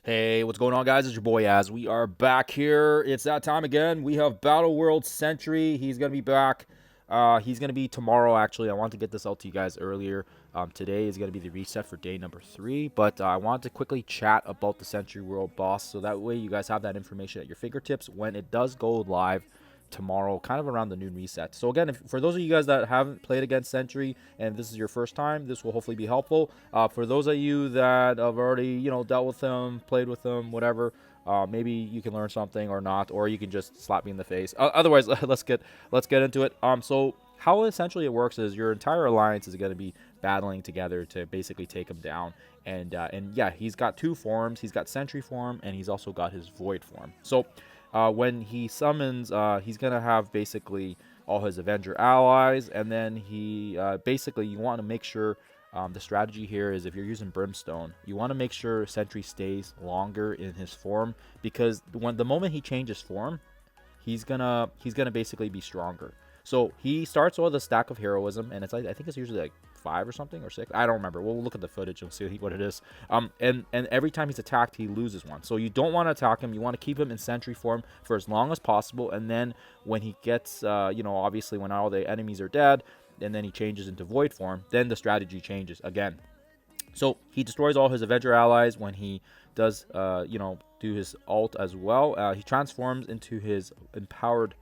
Hey, what's going on, guys? It's your boy Az. We are back here. It's that time again. We have BattleWorld Sentry. He's gonna be back. He's gonna be tomorrow. Actually, I wanted to get this out to you guys earlier. Today is gonna be the reset for day number 3, but I wanted to quickly chat about the Sentry World boss, so that way you guys have that information at your fingertips when it does go live tomorrow, kind of around the noon reset. So again, for those of you guys that haven't played against Sentry and this is your first time, this will hopefully be helpful. For those of you that have already dealt with him, played with him, whatever, maybe you can learn something or not, or you can just slap me in the face. Otherwise, let's get into it. So how essentially it works is your entire alliance is going to be battling together to basically take him down. And yeah, he's got two forms. He's got Sentry form, and he's also got his Void form. So when he summons, he's going to have basically all his Avenger allies, and then he basically, you want to make sure the strategy here is, if you're using Brimstone, you want to make sure Sentry stays longer in his form, because the moment he changes form, he's gonna basically be stronger. So he starts with a stack of heroism, and it's, I think it's usually like 5 or something, or 6. I don't remember. We'll look at the footage and see what it is. And every time he's attacked, he loses one. So you don't want to attack him. You want to keep him in Sentry form for as long as possible. And then when he gets, obviously when all the enemies are dead, and then he changes into Void form, then the strategy changes again. So he destroys all his Avenger allies when he does, do his ult as well. He transforms into his empowered.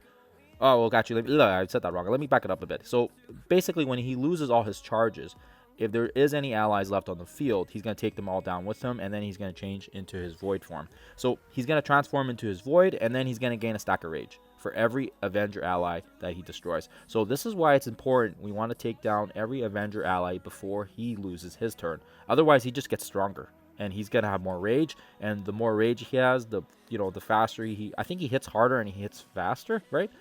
Oh, well, actually, I said that wrong. Let me back it up a bit. So basically, when he loses all his charges, if there is any allies left on the field, he's going to take them all down with him, and then he's going to change into his Void form. So he's going to transform into his Void, and then he's going to gain a stack of Rage for every Avenger ally that he destroys. So this is why it's important. We want to take down every Avenger ally before he loses his turn. Otherwise, he just gets stronger, and he's going to have more Rage, and the more Rage he has, the faster I think he hits harder and he hits faster, right?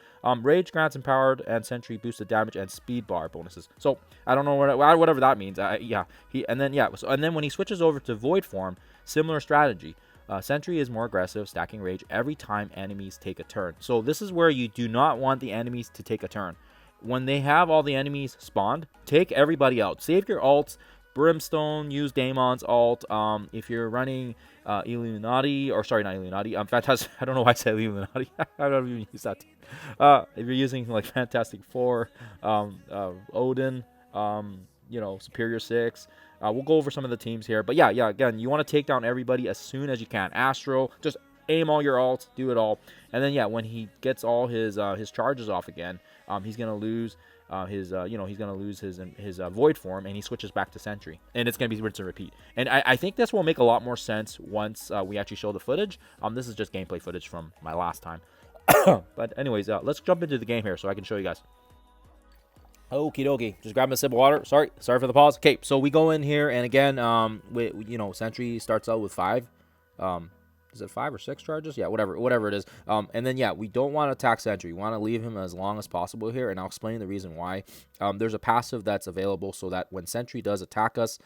Rage grants empowered and Sentry boosted damage and speed bar bonuses. So I don't know whatever that means. And then when he switches over to Void form, similar strategy. Sentry is more aggressive, stacking Rage every time enemies take a turn. So this is where you do not want the enemies to take a turn. When they have all the enemies spawned, take everybody out. Save your ults. Brimstone, use Daemon's ult. If you're running Illuminati, or sorry, not Illuminati, Fantastic. I don't know why I said Illuminati. I don't even use that. If you're using like Fantastic Four, Odin, Superior Six. We'll go over some of the teams here, but yeah. Again, you want to take down everybody as soon as you can. Astro, just aim all your ults, do it all, and then when he gets all his charges off again, he's gonna lose. He's gonna lose his Void form, and he switches back to Sentry, and it's gonna be rinse and repeat. And I think this will make a lot more sense once we actually show the footage. This is just gameplay footage from my last time. But anyways, let's jump into the game here so I can show you guys. Okie dokie, just grabbing a sip of water. Sorry for the pause. Okay, so we go in here, and again, Sentry starts out with 5. Is it 5 or 6 charges? Yeah, whatever it is. And then we don't want to attack Sentry. We want to leave him as long as possible here, and I'll explain the reason why. There's a passive that's available so that when Sentry does attack us,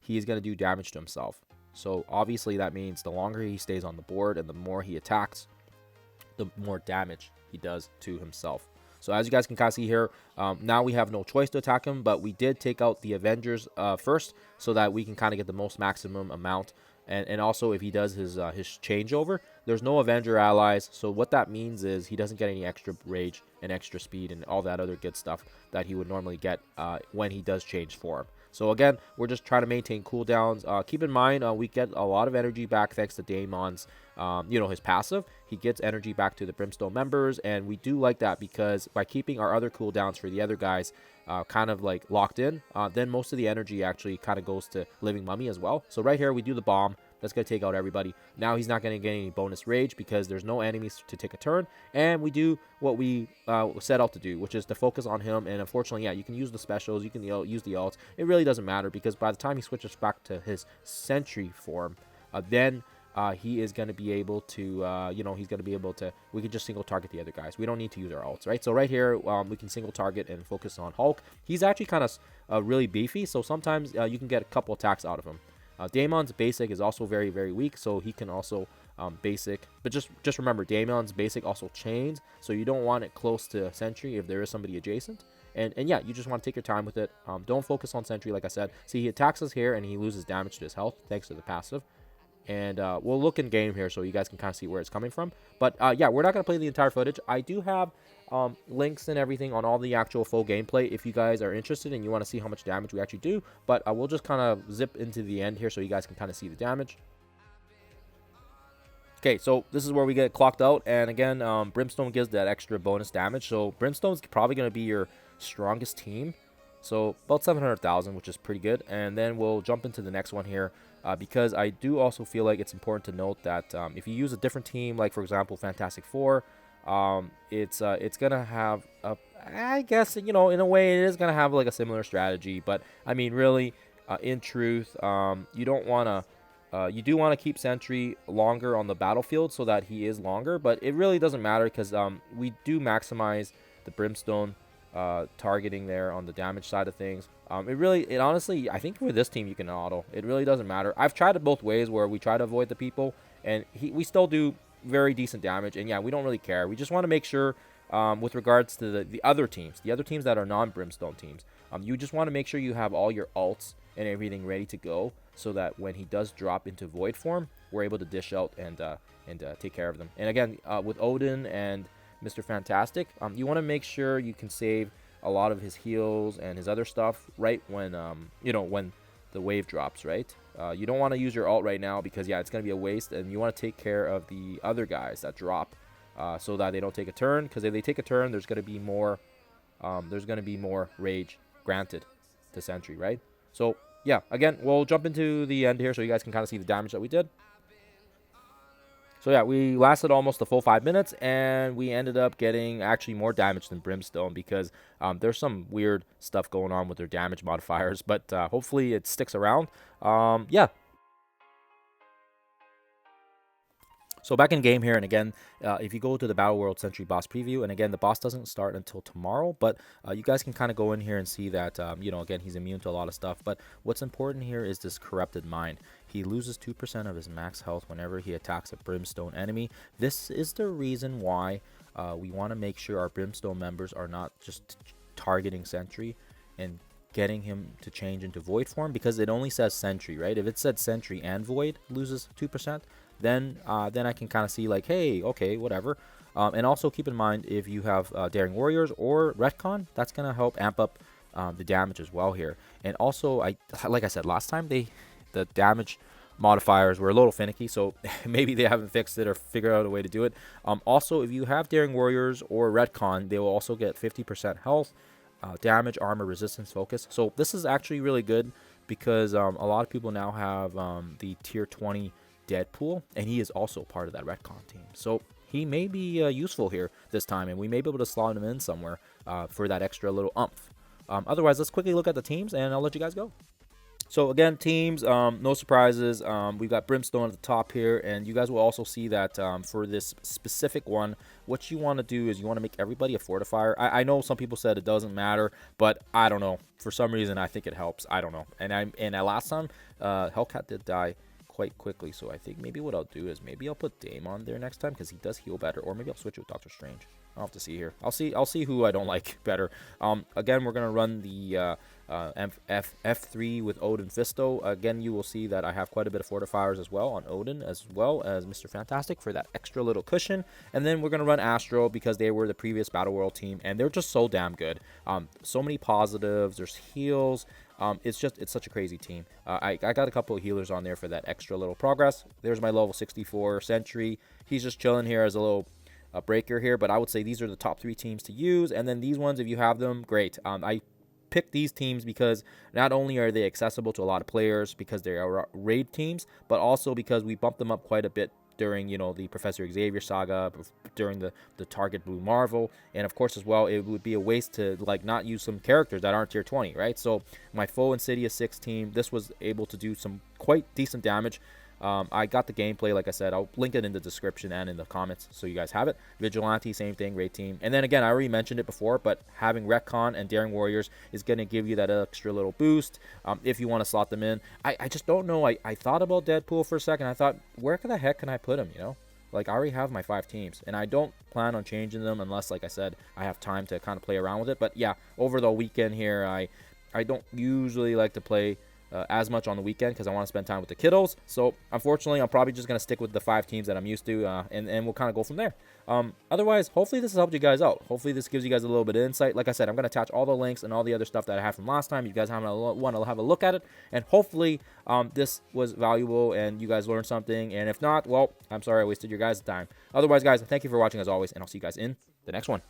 he is going to do damage to himself. So obviously that means the longer he stays on the board and the more he attacks, the more damage he does to himself. So as you guys can kind of see here, now we have no choice to attack him, but we did take out the Avengers first so that we can kind of get the most maximum amount. And also, if he does his changeover, there's no Avenger allies. So what that means is he doesn't get any extra Rage and extra speed and all that other good stuff that he would normally get when he does change form. So again, we're just trying to maintain cooldowns. Keep in mind, we get a lot of energy back thanks to Daemon's, his passive. He gets energy back to the Brimstone members, and we do like that because by keeping our other cooldowns for the other guys kind of like locked in, then most of the energy actually kind of goes to Living Mummy as well. So right here, we do the bomb. That's going to take out everybody. Now he's not going to get any bonus Rage because there's no enemies to take a turn. And we do what we set out to do, which is to focus on him. And unfortunately, you can use the specials. You can use the ults. It really doesn't matter because by the time he switches back to his Sentry form, then he is going to be able to, we can just single target the other guys. We don't need to use our ults, right? So right here, we can single target and focus on Hulk. He's actually kind of really beefy. So sometimes you can get a couple attacks out of him. Daemon's basic is also very, very weak, so he can also basic. But just remember, Daemon's basic also chains, so you don't want it close to Sentry if there is somebody adjacent. And you just want to take your time with it. Don't focus on Sentry, like I said. See, he attacks us here, and he loses damage to his health thanks to the passive. And we'll look in game here so you guys can kind of see where it's coming from. But yeah, we're not going to play the entire footage. I do have links and everything on all the actual full gameplay if you guys are interested and you want to see how much damage we actually do. But we'll just kind of zip into the end here so you guys can kind of see the damage. Okay, so this is where we get clocked out. And again, Brimstone gives that extra bonus damage. So Brimstone's probably going to be your strongest team. So about 700,000, which is pretty good. And then we'll jump into the next one here. Because I do also feel like it's important to note that if you use a different team, like for example Fantastic Four, it's gonna have I guess, you know, in a way it is gonna have like a similar strategy. But I mean, really, in truth, you don't wanna. You do want to keep Sentry longer on the battlefield so that he is longer, but it really doesn't matter because we do maximize the Brimstone targeting there on the damage side of things. It honestly, I think for this team you can auto. It really doesn't matter. I've tried it both ways where we try to avoid the people, and we still do very decent damage. And yeah, we don't really care. We just want to make sure with regards to the other teams that are non-Brimstone teams, you just want to make sure you have all your ults and everything ready to go so that when he does drop into void form, we're able to dish out and take care of them. And again, with Odin and Mr. Fantastic, you want to make sure you can save a lot of his heals and his other stuff right when when the wave drops, right? You don't want to use your ult right now because yeah, it's going to be a waste, and you want to take care of the other guys that drop so that they don't take a turn, because if they take a turn, there's going to be more rage granted to Sentry, right? So yeah, again, we'll jump into the end here so you guys can kind of see the damage that we did. So yeah, we lasted almost the full 5 minutes, and we ended up getting actually more damage than Brimstone because there's some weird stuff going on with their damage modifiers, but hopefully it sticks around. Yeah. So back in game here, and again, if you go to the BattleWorld Sentry boss preview, and again, the boss doesn't start until tomorrow, but you guys can kind of go in here and see that, again, he's immune to a lot of stuff. But what's important here is this Corrupted Mind. He loses 2% of his max health whenever he attacks a Brimstone enemy. This is the reason why we want to make sure our Brimstone members are not just targeting Sentry and getting him to change into Void form, because it only says Sentry, right? If it said Sentry and Void loses 2%, then I can kind of see like, hey, okay, whatever. And also keep in mind, if you have Daring Warriors or Retcon, that's going to help amp up the damage as well here. And also, like I said last time, the damage modifiers were a little finicky, so maybe they haven't fixed it or figured out a way to do it. Also, if you have Daring Warriors or Retcon, they will also get 50% health, damage, armor, resistance, focus. So this is actually really good because a lot of people now have the tier 20 Deadpool, and he is also part of that Retcon team. So he may be useful here this time, and we may be able to slot him in somewhere for that extra little umph. Otherwise, let's quickly look at the teams, and I'll let you guys go. So again, teams, no surprises. We've got Brimstone at the top here, and you guys will also see that for this specific one, what you want to do is you want to make everybody a fortifier. I know some people said it doesn't matter, but I don't know. For some reason, I think it helps. I don't know. And last time, Hellcat did die quite quickly, so I think maybe what I'll do is maybe I'll put Dame on there next time because he does heal better, or maybe I'll switch it with Doctor Strange. I'll have to see here. I'll see who I don't like better. Again, we're gonna run the F3 with Odin Fisto. Again, you will see that I have quite a bit of fortifiers as well on Odin, as well as Mr. Fantastic for that extra little cushion. And then we're gonna run Astro because they were the previous BattleWorld team, and they're just so damn good. So many positives. There's heals. It's such a crazy team. I got a couple of healers on there for that extra little progress. There's my level 64 Sentry. He's just chilling here as a little breaker here, but I would say these are the top 3 teams to use. And then these ones, if you have them, great. I picked these teams because not only are they accessible to a lot of players because they are raid teams, but also because we bumped them up quite a bit during the Professor Xavier saga, during the Target Blue Marvel, and of course as well it would be a waste to not use some characters that aren't tier 20, right? So my full Insidious 6 team, this was able to do some quite decent damage. I got the gameplay, like I said. I'll link it in the description and in the comments so you guys have it. Vigilante, same thing, great team. And then again, I already mentioned it before, but having Retcon and Daring Warriors is going to give you that extra little boost if you want to slot them in. I just don't know. I thought about Deadpool for a second. I thought, where the heck can I put him, Like, I already have my 5 teams, and I don't plan on changing them unless, like I said, I have time to kind of play around with it. But yeah, over the weekend here, I don't usually like to play as much on the weekend because I want to spend time with the kiddos. So unfortunately, I'm probably just going to stick with the 5 teams that I'm used to, and we'll kind of go from there. Otherwise, hopefully this has helped you guys out. Hopefully this gives you guys a little bit of insight. Like I said, I'm going to attach all the links and all the other stuff that I have from last time. You guys want to have a look at it, and hopefully this was valuable and you guys learned something. And if not, well, I'm sorry I wasted your guys' time. Otherwise, guys, thank you for watching as always, and I'll see you guys in the next one.